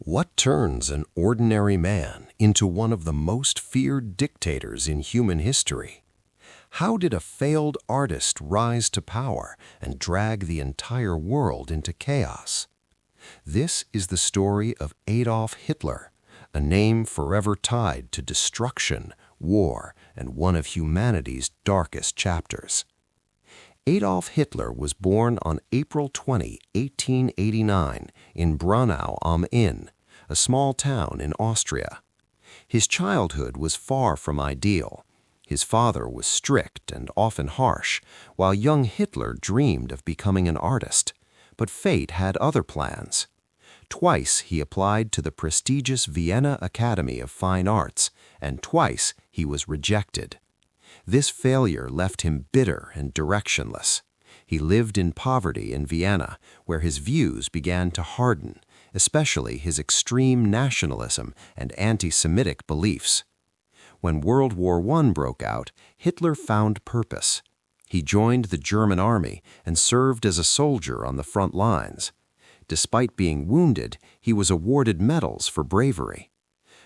What turns an ordinary man into one of the most feared dictators in human history? How did a failed artist rise to power and drag the entire world into chaos? This is the story of Adolf Hitler, a name forever tied to destruction, war, and one of humanity's darkest chapters. Adolf Hitler was born on April 20, 1889, in Braunau am Inn, a small town in Austria. His childhood was far from ideal. His father was strict and often harsh, while young Hitler dreamed of becoming an artist. But fate had other plans. Twice he applied to the prestigious Vienna Academy of Fine Arts, and twice he was rejected. This failure left him bitter and directionless. He lived in poverty in Vienna, where his views began to harden, especially his extreme nationalism and anti-Semitic beliefs. When World War I broke out, Hitler found purpose. He joined the German army and served as a soldier on the front lines. Despite being wounded, he was awarded medals for bravery.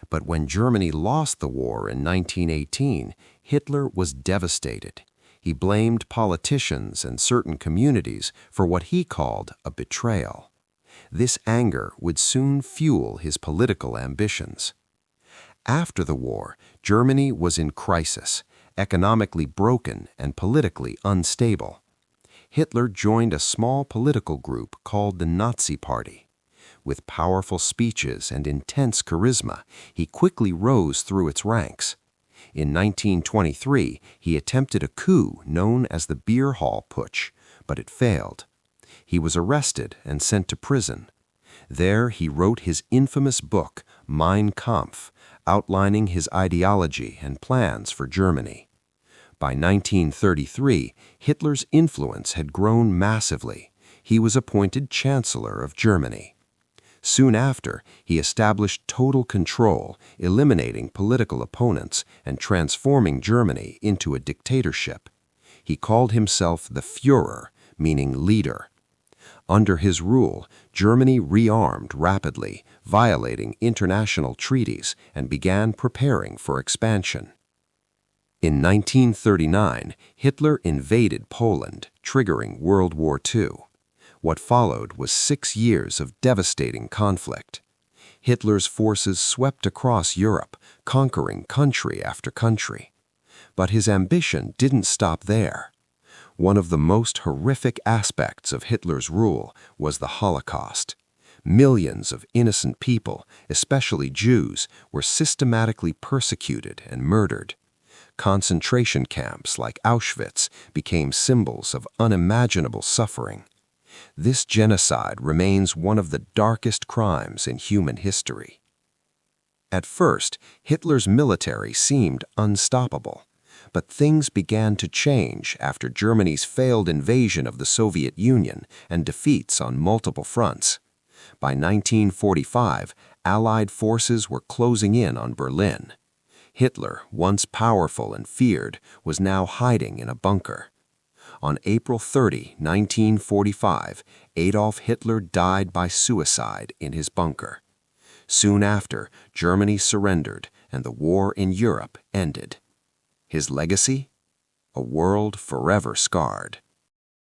But when Germany lost the war in 1918, Hitler was devastated. He blamed politicians and certain communities for what he called a betrayal. This anger would soon fuel his political ambitions. After the war, Germany was in crisis, economically broken and politically unstable. Hitler joined a small political group called the Nazi Party. With powerful speeches and intense charisma, he quickly rose through its ranks. In 1923, he attempted a coup known as the Beer Hall Putsch, but it failed. He was arrested and sent to prison. There he wrote his infamous book, Mein Kampf, outlining his ideology and plans for Germany. By 1933, Hitler's influence had grown massively. He was appointed Chancellor of Germany. Soon after, he established total control, eliminating political opponents and transforming Germany into a dictatorship. He called himself the Führer, meaning leader. Under his rule, Germany rearmed rapidly, violating international treaties, and began preparing for expansion. In 1939, Hitler invaded Poland, triggering World War II. What followed was 6 years of devastating conflict. Hitler's forces swept across Europe, conquering country after country. But his ambition didn't stop there. One of the most horrific aspects of Hitler's rule was the Holocaust. Millions of innocent people, especially Jews, were systematically persecuted and murdered. Concentration camps like Auschwitz became symbols of unimaginable suffering. This genocide remains one of the darkest crimes in human history. At first, Hitler's military seemed unstoppable, but things began to change after Germany's failed invasion of the Soviet Union and defeats on multiple fronts. By 1945, Allied forces were closing in on Berlin. Hitler, once powerful and feared, was now hiding in a bunker. On April 30, 1945, Adolf Hitler died by suicide in his bunker. Soon after, Germany surrendered and the war in Europe ended. His legacy? A world forever scarred.